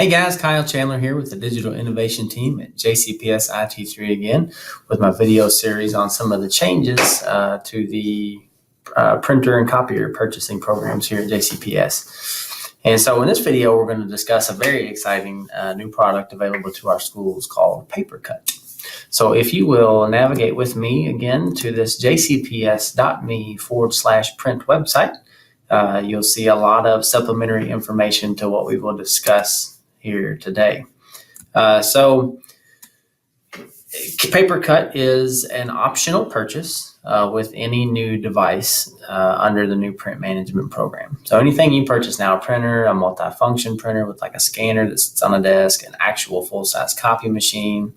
Hey guys, Kyle Chandler here with the Digital Innovation Team at JCPS IT3 again with my video series on some of the changes to the printer and copier purchasing programs here at JCPS. And so in this video, we're going to discuss a very exciting new product available to our schools called Papercut. So if you will navigate with me again to this jcps.me/print website, you'll see a lot of supplementary information to what we will discuss here today. So Papercut is an optional purchase with any new device under the new print management program. So anything you purchase now, a printer, a multifunction printer with like a scanner that sits on a desk, an actual full-size copy machine,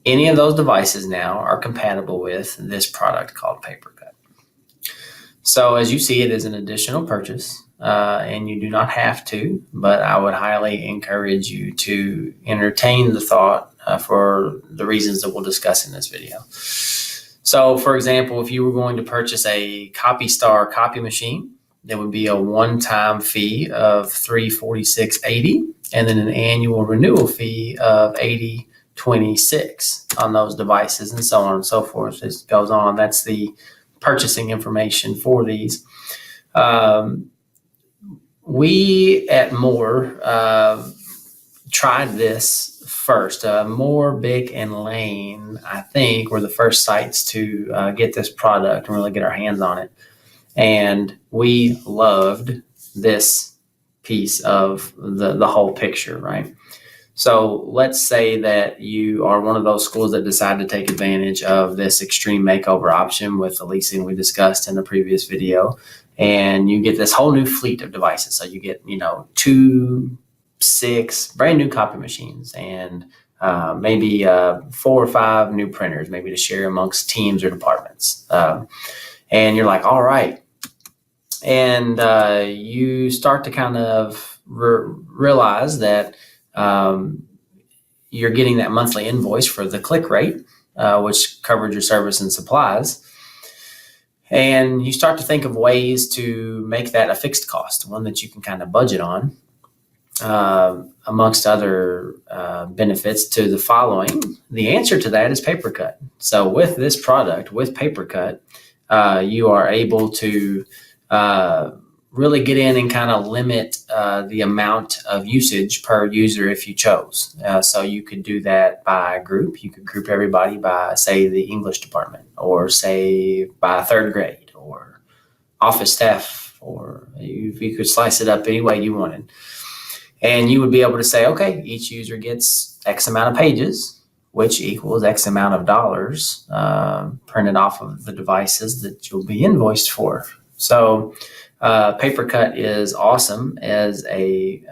any of those devices now are compatible with this product called Papercut. So as you see, it is an additional purchase. And you do not have to, but I would highly encourage you to entertain the thought for the reasons that we'll discuss in this video. So for example, if you were going to purchase a CopyStar copy machine, there would be a one-time fee of $346.80 and then an annual renewal fee of $80.26 on those devices, and so on and so forth. It goes on. That's the purchasing information for these. We at Moore tried this first. Moore, Bick, and Lane, I think, were the first sites to get this product and really get our hands on it. And we loved this piece of the whole picture, right? So let's say that you are one of those schools that decide to take advantage of this extreme makeover option with the leasing we discussed in the previous video. And you get this whole new fleet of devices. So you get, 6 brand new copy machines and maybe 4 or 5 new printers, maybe to share amongst teams or departments. And you're like, all right. And you start to kind of realize that you're getting that monthly invoice for the click rate, which covered your service and supplies. And you start to think of ways to make that a fixed cost, one that you can kind of budget on, amongst other benefits to the following. The answer to that is Papercut. So with this product, with Papercut, you are able to really get in and kind of limit the amount of usage per user if you chose. So you could do that by group. You could group everybody by, say, the English department, or say by 3rd grade, or office staff, or you could slice it up any way you wanted. And you would be able to say, okay, each user gets X amount of pages, which equals X amount of dollars printed off of the devices that you'll be invoiced for. So Papercut is awesome as a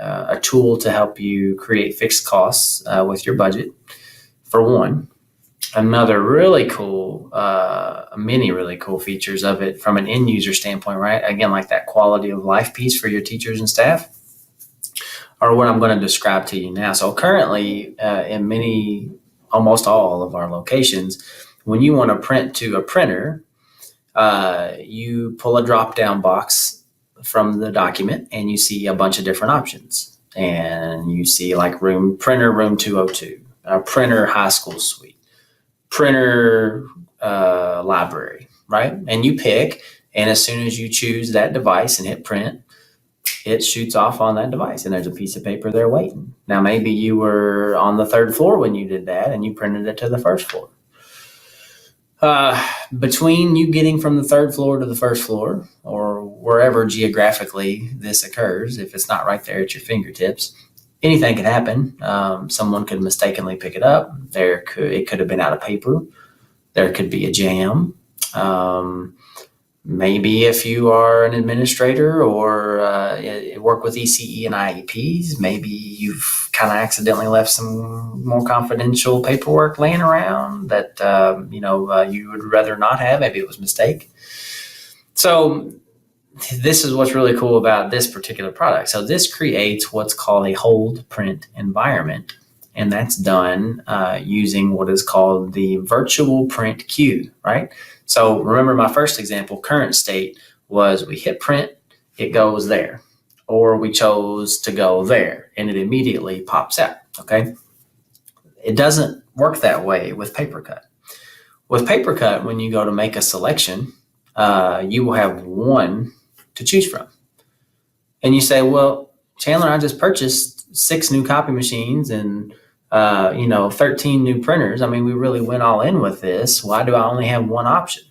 tool to help you create fixed costs with your budget, for one. Another really cool, many really cool features of it from an end user standpoint, right? Again, like that quality of life piece for your teachers and staff, are what I'm going to describe to you now. So currently in almost all of our locations, when you want to print to a printer, you pull a drop-down box from the document and you see a bunch of different options. And you see like printer room 202, printer high school suite, printer library, right? And you pick, and as soon as you choose that device and hit print, it shoots off on that device and there's a piece of paper there waiting. Now, maybe you were on the 3rd floor when you did that and you printed it to the 1st floor. Between you getting from the 3rd floor to the 1st floor, or wherever geographically this occurs, if it's not right there at your fingertips, anything could happen. Someone could mistakenly pick it up. It could have been out of paper. There could be a jam. Maybe if you are an administrator or work with ECE and IEPs, maybe you've kind of accidentally left some more confidential paperwork laying around that you would rather not have. Maybe it was a mistake. So this is what's really cool about this particular product. So this creates what's called a hold print environment, and that's done using what is called the virtual print queue, right? So remember my first example, current state was we hit print, it goes there. or we chose to go there, and it immediately pops out, okay? It doesn't work that way with Papercut. With Papercut, when you go to make a selection, you will have one to choose from. And you say, well, Chandler, I just purchased 6 new copy machines and 13 new printers. I mean, we really went all in with this. Why do I only have one option?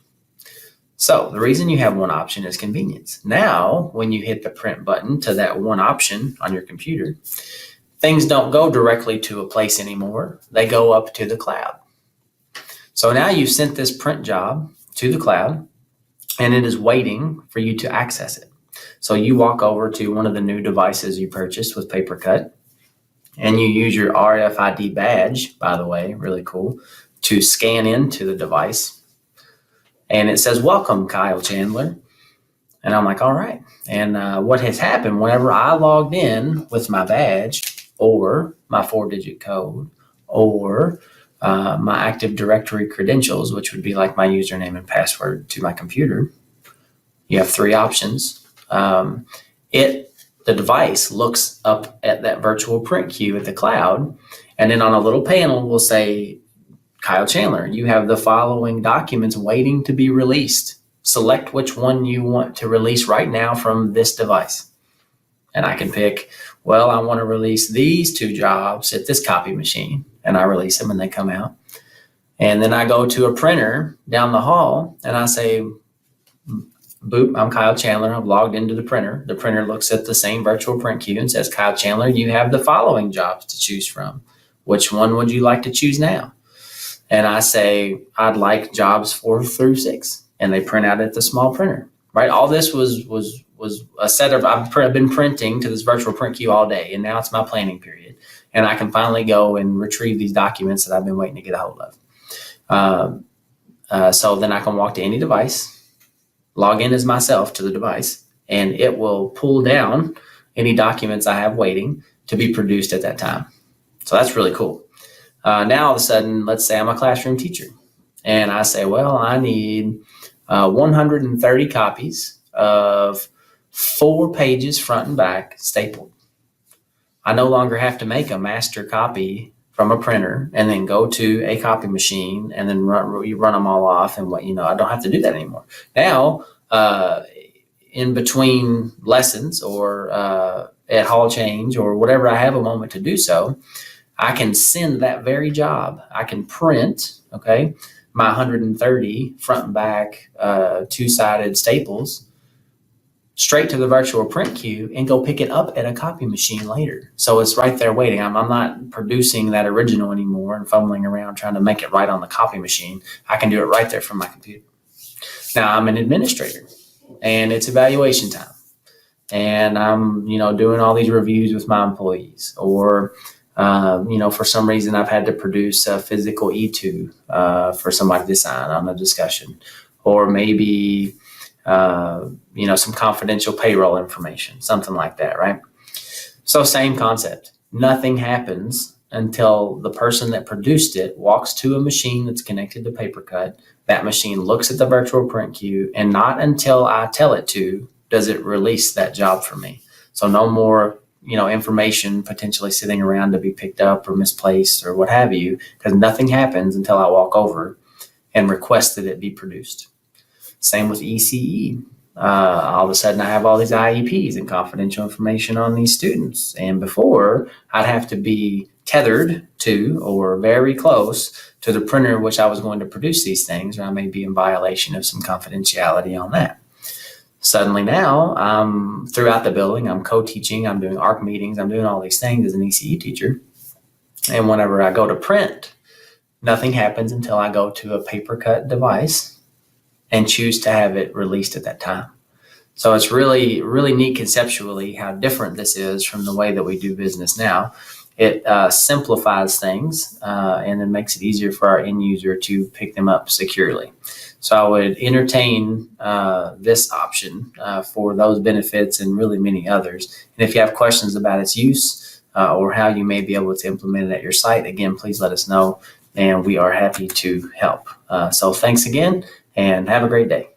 So the reason you have one option is convenience. Now, when you hit the print button to that one option on your computer, things don't go directly to a place anymore. They go up to the cloud. So now you've sent this print job to the cloud, and it is waiting for you to access it. So you walk over to one of the new devices you purchased with Papercut, and you use your RFID badge, by the way, really cool, to scan into the device. And it says, welcome, Kyle Chandler. And I'm like, all right. And what has happened, whenever I logged in with my badge or my 4-digit code or my Active Directory credentials, which would be like my username and password to my computer, you have 3 options. The device looks up at that virtual print queue at the cloud, and then on a little panel will say, Kyle Chandler, you have the following documents waiting to be released. Select which one you want to release right now from this device. And I can pick, well, I want to release these 2 jobs at this copy machine, and I release them and they come out. And then I go to a printer down the hall and I say, boop, I'm Kyle Chandler. I've logged into the printer. The printer looks at the same virtual print queue and says, Kyle Chandler, you have the following jobs to choose from. Which one would you like to choose now? And I say, I'd like jobs 4 through 6. And they print out at the small printer, right? All this was a set of, I've been printing to this virtual print queue all day, and now it's my planning period. And I can finally go and retrieve these documents that I've been waiting to get a hold of. So then I can walk to any device, log in as myself to the device, and it will pull down any documents I have waiting to be produced at that time. So that's really cool. Now, all of a sudden, let's say I'm a classroom teacher, and I say, well, I need 130 copies of 4 pages front and back stapled. I no longer have to make a master copy from a printer and then go to a copy machine and then run them all off. And I don't have to do that anymore. Now, in between lessons or at hall change or whatever I have a moment to do so, I can send that very job. I can print, okay, my 130 front and back 2-sided staples straight to the virtual print queue and go pick it up at a copy machine later. So it's right there waiting. I'm not producing that original anymore and fumbling around trying to make it right on the copy machine. I can do it right there from my computer. Now I'm an administrator and it's evaluation time. And I'm, doing all these reviews with my employees, or for some reason I've had to produce a physical E2 for somebody to sign on a discussion, or maybe some confidential payroll information, something like that, right? So same concept. Nothing happens until the person that produced it walks to a machine that's connected to Papercut. That machine looks at the virtual print queue, and not until I tell it to does it release that job for me. So no more information potentially sitting around to be picked up or misplaced or what have you, because nothing happens until I walk over and request that it be produced. Same with ECE. All of a sudden I have all these IEPs and confidential information on these students. And before, I'd have to be tethered to or very close to the printer which I was going to produce these things, or I may be in violation of some confidentiality on that. Suddenly now, I'm throughout the building, I'm co-teaching, I'm doing ARC meetings, I'm doing all these things as an ECE teacher. And whenever I go to print, nothing happens until I go to a Papercut device and choose to have it released at that time. So it's really, really neat conceptually how different this is from the way that we do business now. It simplifies things and then makes it easier for our end user to pick them up securely. So I would entertain this option for those benefits and really many others. And if you have questions about its use or how you may be able to implement it at your site, again, please let us know, and we are happy to help. So thanks again, and have a great day.